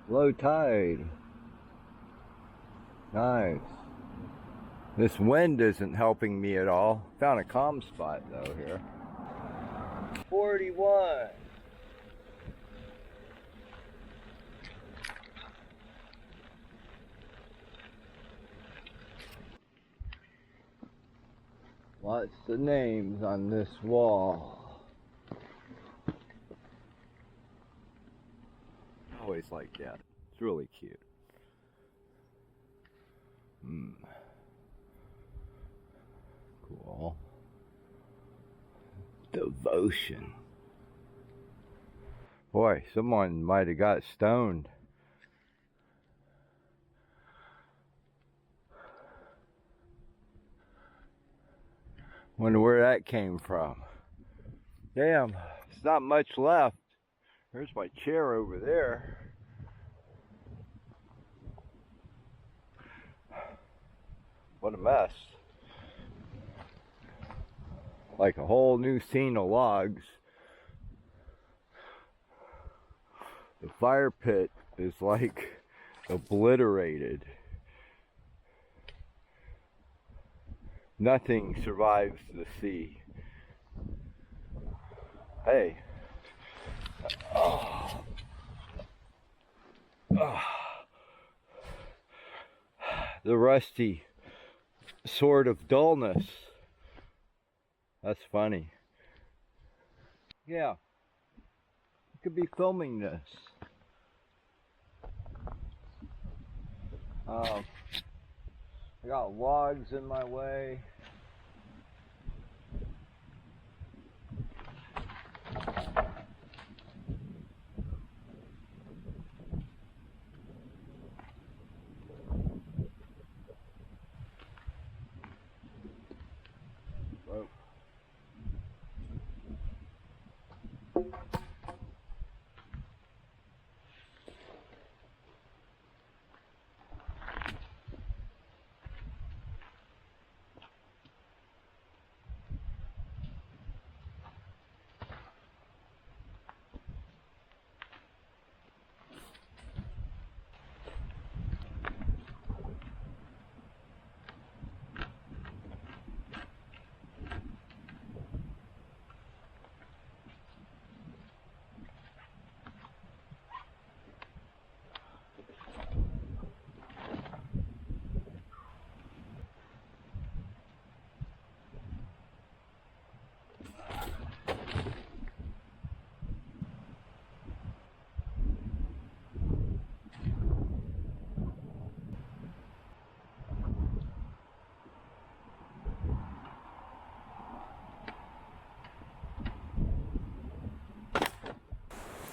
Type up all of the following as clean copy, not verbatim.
Low tide. Nice. This wind isn't helping me at all. Found a calm spot though here. 41. Lots of names on this wall. I always like that. It's really cute. Cool. Devotion. Boy, someone might have got stoned. Wonder where that came from. Damn, there's not much left. There's my chair over there. What a mess. Like a whole new scene of logs. The fire pit is like obliterated. Nothing survives the sea. Hey. Oh. Oh. The rusty sword of dullness. That's funny. Yeah. You could be filming this. I got logs in my way. Whoa.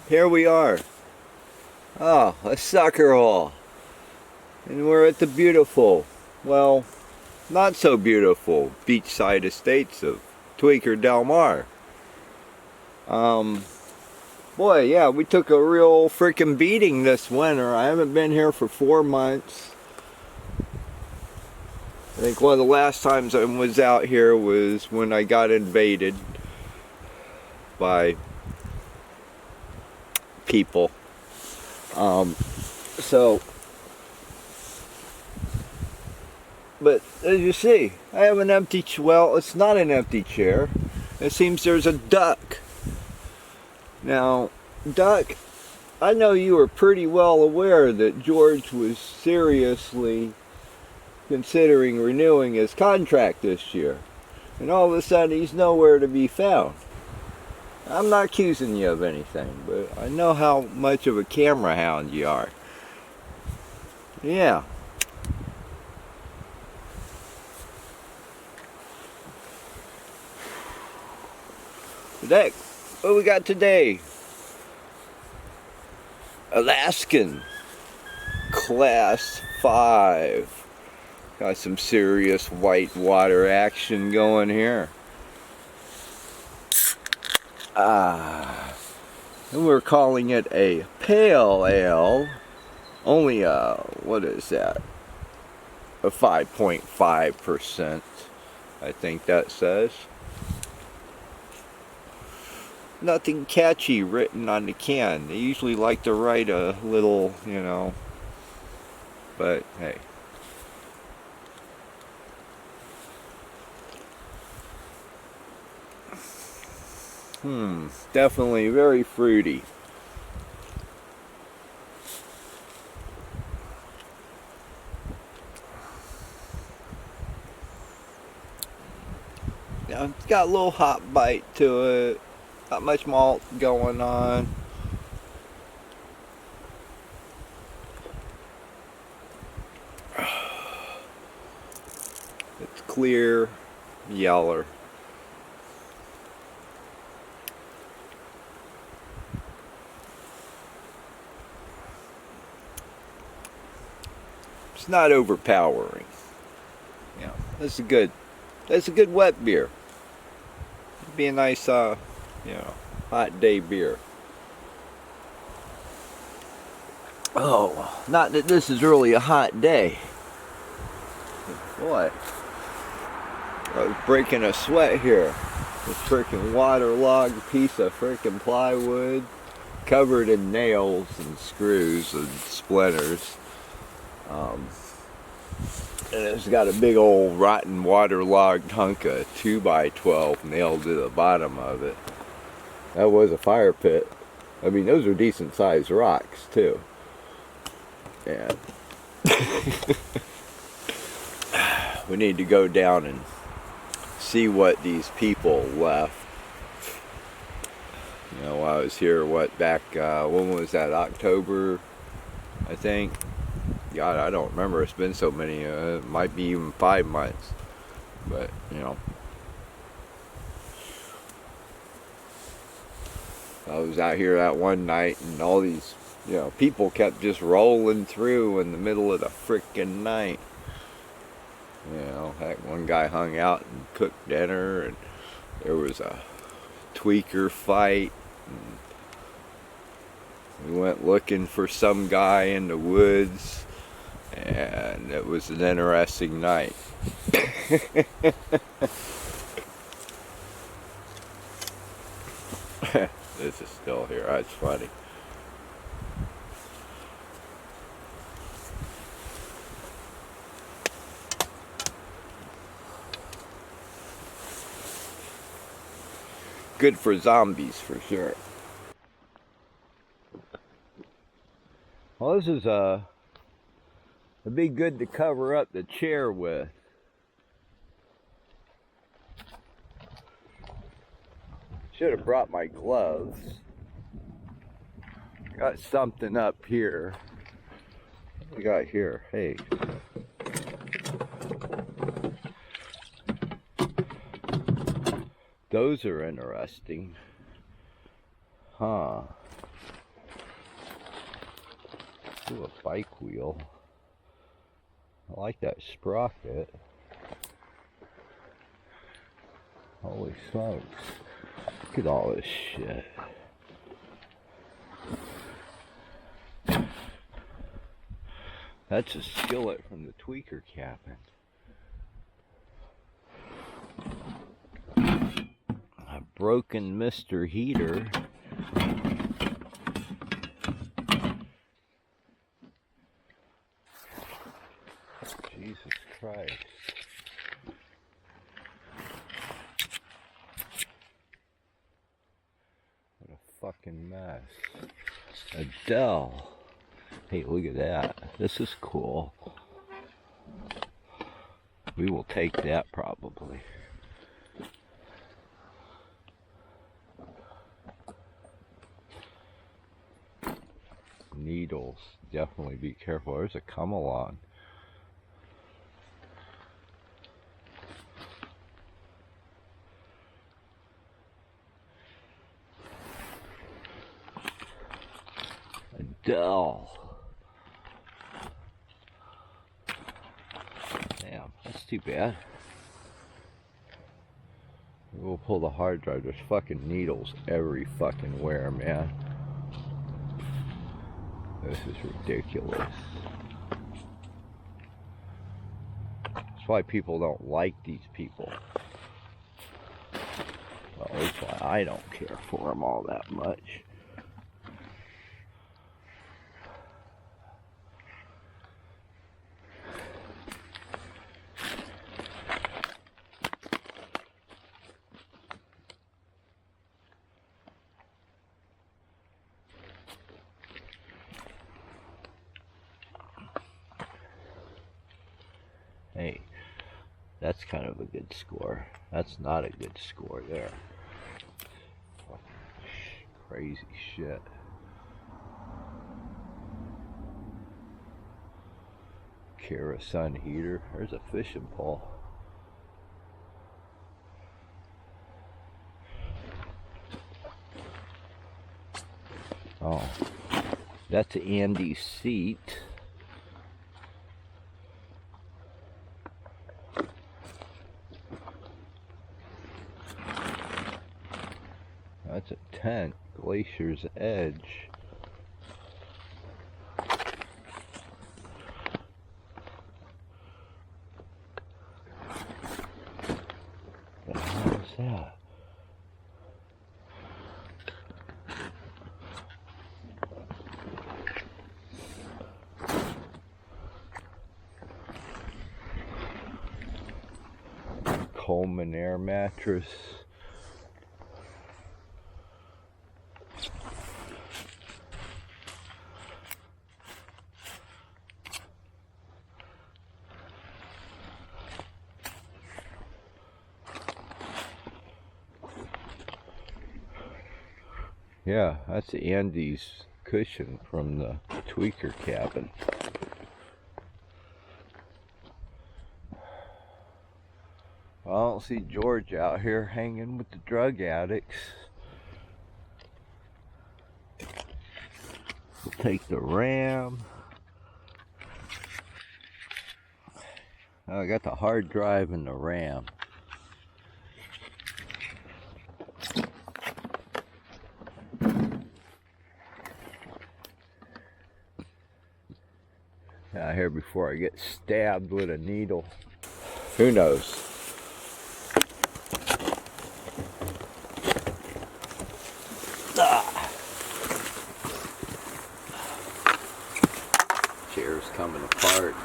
Here we are. Oh, a soccer hole. And we're at the beautiful, well, not so beautiful beachside estates of Tweaker Del Mar. Boy, yeah, we took a real freaking beating this winter. I haven't been here for 4 months. I think one of the last times I was out here was when I got invaded by people. But as you see, I have an empty, well, it's not an empty chair. It seems there's a duck. Now, duck, I know you were pretty well aware that George was seriously considering renewing his contract this year. And all of a sudden, he's nowhere to be found. I'm not accusing you of anything, but I know how much of a camera hound you are. Yeah. Today, what we got today? Alaskan Class 5. Got some serious white water action going here. And we're calling it a pale ale. Only what is that? A 5.5%, I think that says. nothing catchy written on the can. They usually like to write a little, you know, but hey. Definitely very fruity. Now, it's got a little hot bite to it. Not much malt going on. It's clear, yeller. It's not overpowering. Yeah, that's a good wet beer. It'd be a nice, you know, hot day beer. Oh, not that this is really a hot day. Boy, I was breaking a sweat here. This freaking waterlogged piece of freaking plywood covered in nails and screws and splinters. And it's got a big old rotten waterlogged hunk of 2x12 nailed to the bottom of it. That was a fire pit. I mean, those are decent sized rocks too. And we need to go down and see what these people left. You know, I was here, back, when was that, October, I think? God, I don't remember. It's been so many. It might be even 5 months. But, you know. I was out here that one night and all these, you know, people kept just rolling through in the middle of the frickin' night. You know, heck, one guy hung out and cooked dinner, and there was a tweaker fight. And we went looking for some guy in the woods. And it was an interesting night. This is still here. That's funny. Good for zombies, for sure. Well, this is it'd be good to cover up the chair with. Should have brought my gloves. Got something up here. What we got here? Hey. Those are interesting. Huh. Ooh, a bike wheel. I like that sprocket. Holy smokes. Look at all this shit. That's a skillet from the tweaker cabin. A broken Mr. Heater. Jesus Christ. What a fucking mess. Adele. Hey, look at that. This is cool. We will take that probably. Needles. Definitely be careful. There's a come along. Adele. Damn, that's too bad. We'll pull the hard drive. There's fucking needles every fucking where, man. This is ridiculous. That's why people don't like these people. Well, that's why I don't care for them all that much. Hey, that's kind of a good score. That's not a good score there. Crazy shit. Kerosene heater. There's a fishing pole. Oh, that's Andy's seat. That's a tent, Glacier's Edge. What the hell is that? Coleman air mattress. Yeah, that's Andy's cushion from the tweaker cabin. Well, I don't see George out here hanging with the drug addicts. We'll take the RAM. Oh, I got the hard drive and the RAM. Out here before I get stabbed with a needle. Who knows? Chair's coming apart.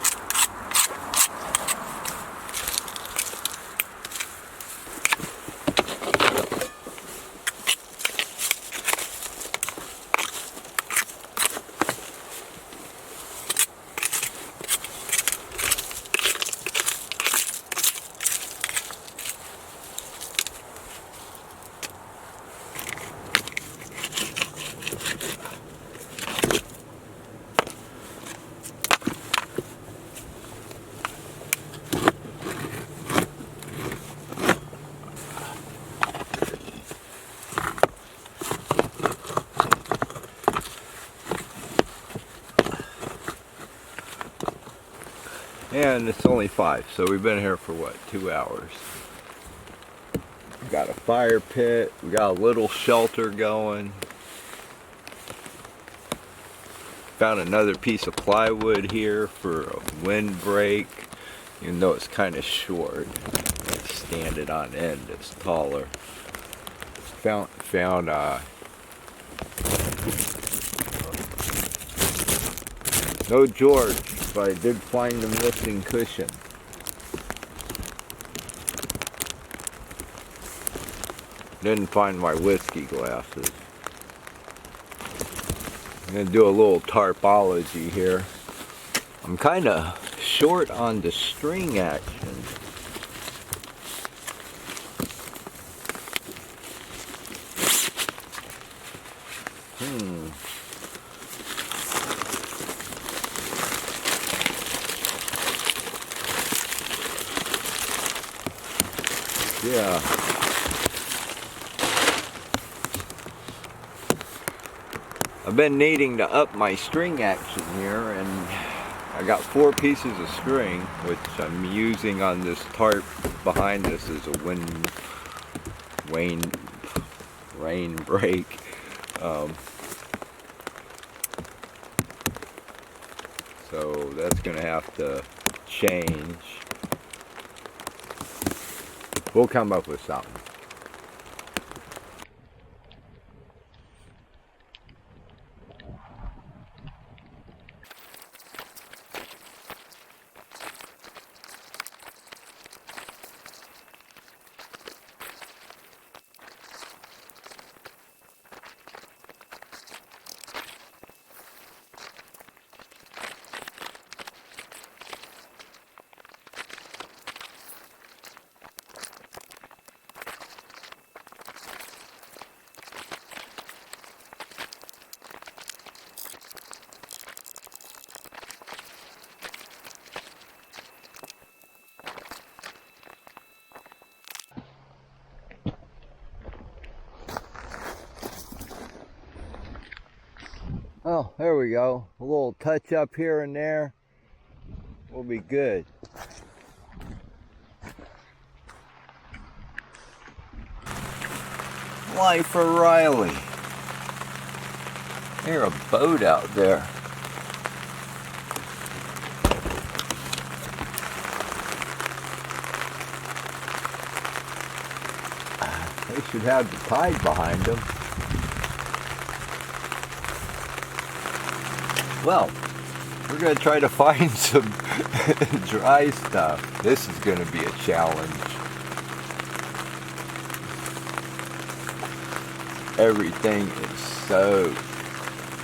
And it's only 5, so we've been here for what, 2 hours. We got a fire pit, we got a little shelter going. Found another piece of plywood here for a windbreak, even though it's kind of short. Stand it on end, it's taller. Found no George, but I did find the missing cushion. Didn't find my whiskey glasses. I'm gonna do a little tarpology here. I'm kind of short on the string action. Yeah. I've been needing to up my string action here, and I got 4 pieces of string, which I'm using on this tarp behind this as a rain break. So that's gonna have to change. We'll come up with something. Well, there we go. A little touch up here and there. We'll be good. Life of Riley. There's a boat out there. They should have the tide behind them. Well, we're going to try to find some dry stuff. This is going to be a challenge. Everything is soaked.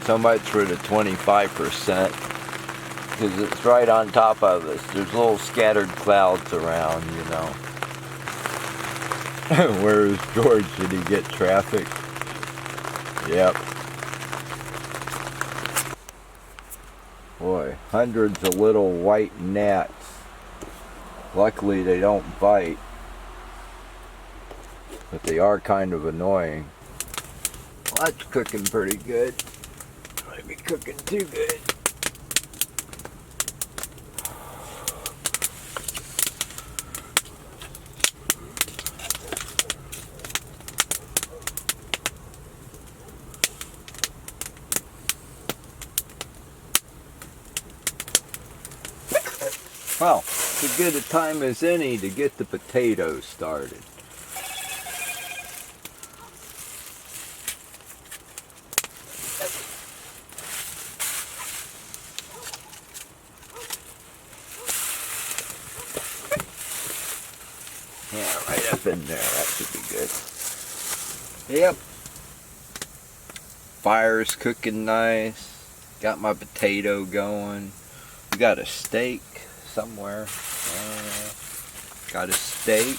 So much for the 25%, because it's right on top of us. There's little scattered clouds around, you know. Where's George? Did he get trafficked? Yep. Boy, hundreds of little white gnats. Luckily they don't bite, but they are kind of annoying. Well, that's cooking pretty good. Might be cooking too good. Well, it's as good a time as any to get the potatoes started. Yeah, right up in there. That should be good. Yep. Fire's cooking nice. Got my potato going. We got a steak somewhere. Got a steak.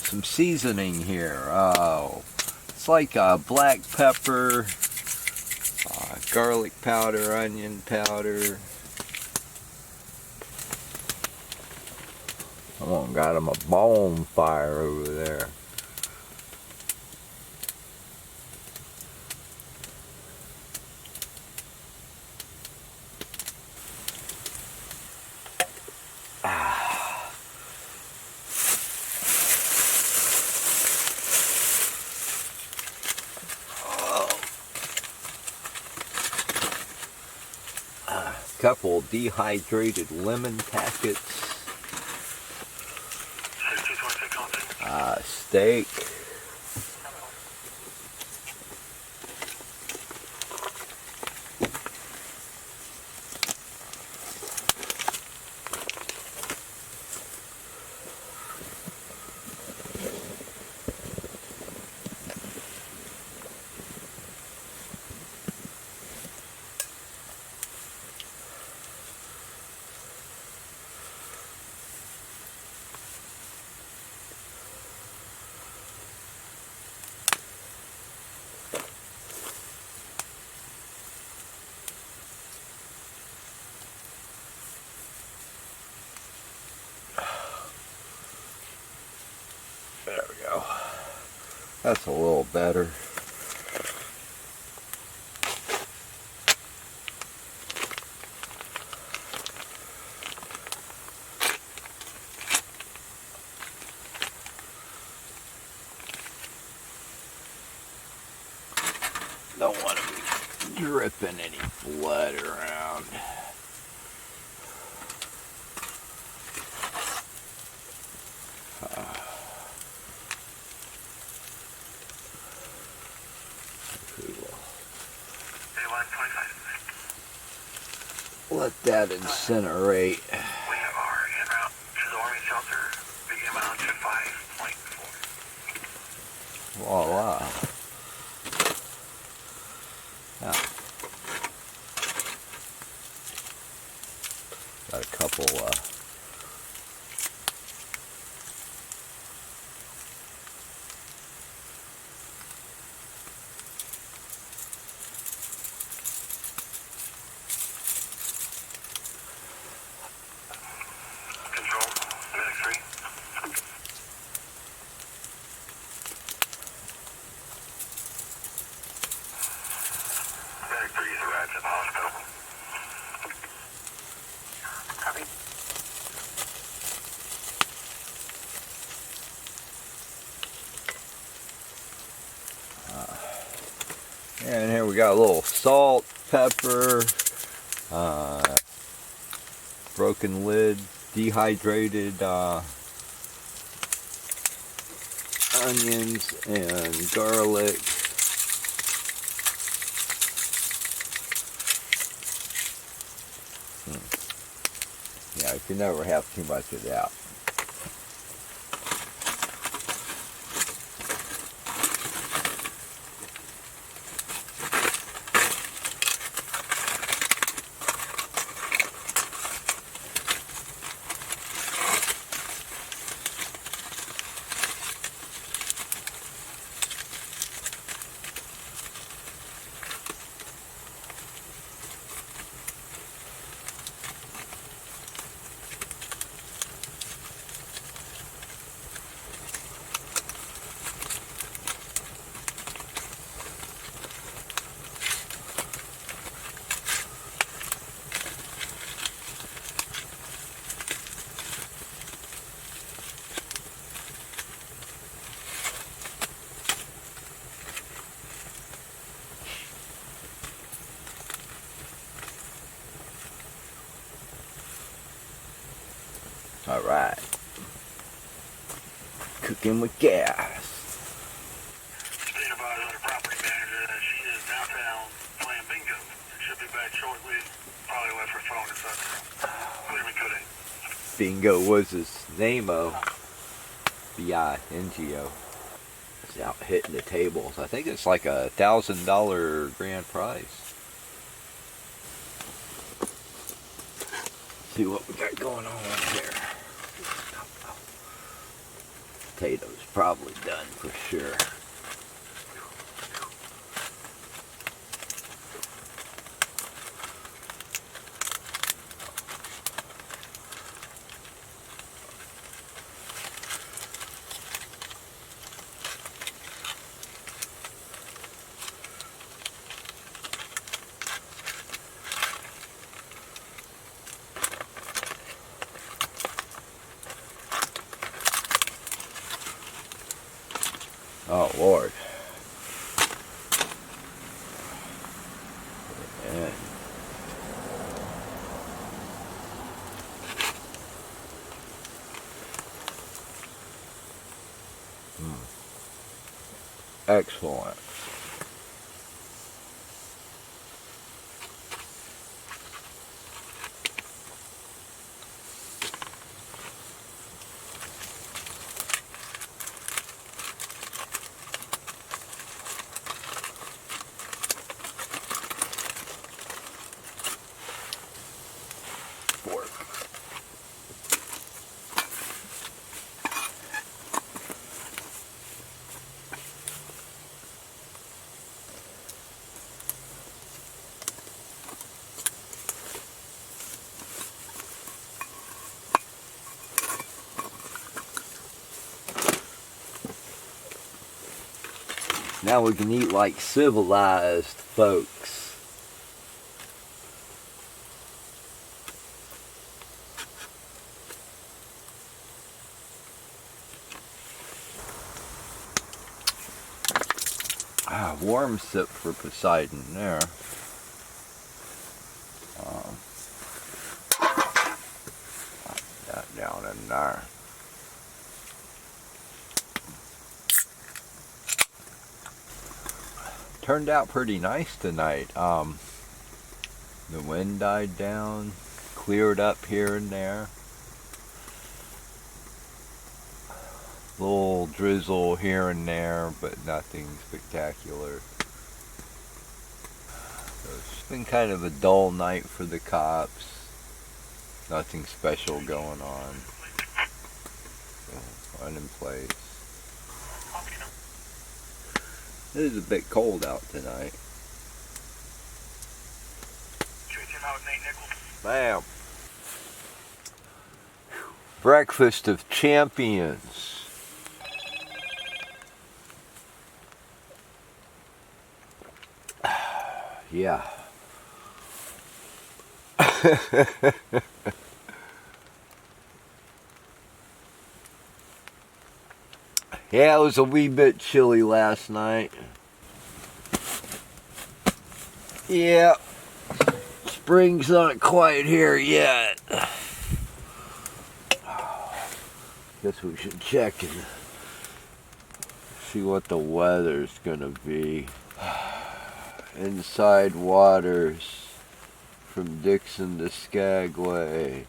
Some seasoning here. Oh, it's like black pepper, garlic powder, onion powder. Oh, got him a bonfire over there. Couple dehydrated lemon packets. Steak. There we go. That's a little better. Don't want to be dripping any blood around. Let that incinerate. We are en route to the Army shelter. Begin altitude 5.4. Voila. Yeah. Got a couple Control, And here we got a little salt, pepper, broken lid, dehydrated onions and garlic. Yeah, you can never have too much of that. Alright. Cooking with gas. Being advised by the property manager that she is downtown playing bingo. Should be back shortly. Probably left her phone inside the room. Clear me coding. Bingo was his name-o. B-I-N-G-O. He's out hitting the tables. I think it's like a $1,000 grand prize. See what we got going on here. Potatoes probably done for sure. Oh Lord. And excellent. Pork. Now we can eat like civilized folks. Ah, warm sip for Poseidon there. That down in there. Turned out pretty nice tonight. The wind died down, cleared up here and there. Little drizzle here and there, but nothing spectacular. So it's been kind of a dull night for the cops. Nothing special going on. So, in place. It is a bit cold out tonight. Bam. Breakfast of champions. Yeah. Yeah, it was a wee bit chilly last night. Yeah, spring's not quite here yet. Guess we should check and see what the weather's gonna be. Inside waters from Dixon to Skagway.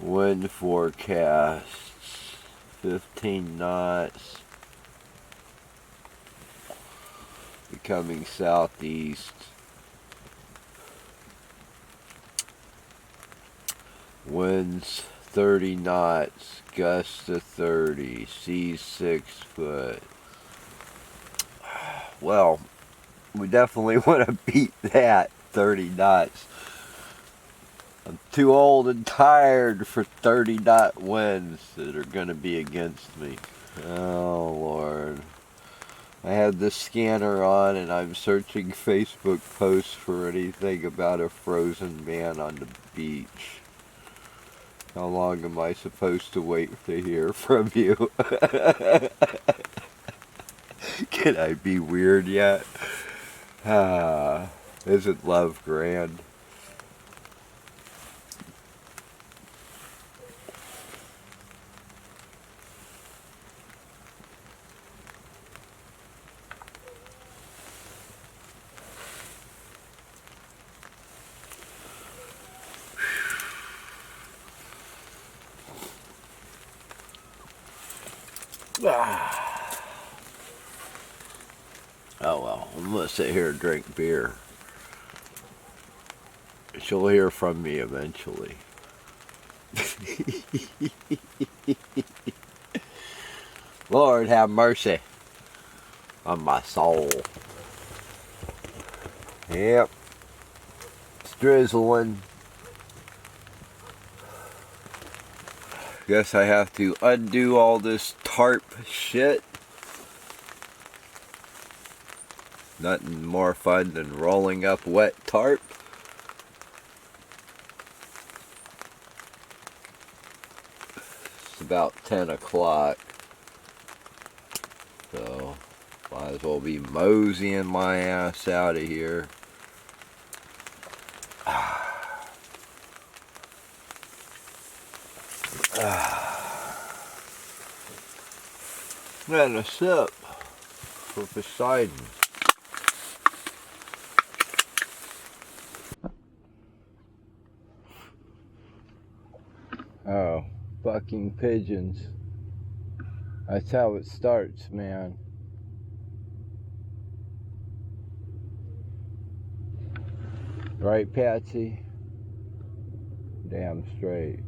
Wind forecasts 15 knots. Becoming southeast. Winds 30 knots, gusts to 30, seas 6 foot. Well, we definitely want to beat that 30 knots. I'm too old and tired for 30 knot winds that are going to be against me. Oh, Lord. I have the scanner on and I'm searching Facebook posts for anything about a frozen man on the beach. How long am I supposed to wait to hear from you? Can I be weird yet? Isn't love grand? Oh well, I'm gonna sit here and drink beer. She'll hear from me eventually. Lord have mercy on my soul. Yep. It's drizzling. Guess I have to undo all this tarp shit. Nothing more fun than rolling up wet tarp. It's about 10 o'clock. So, might as well be moseying my ass out of here. And a sip for Poseidon. Oh, fucking pigeons. That's how it starts, man. Right, Patsy? Damn straight.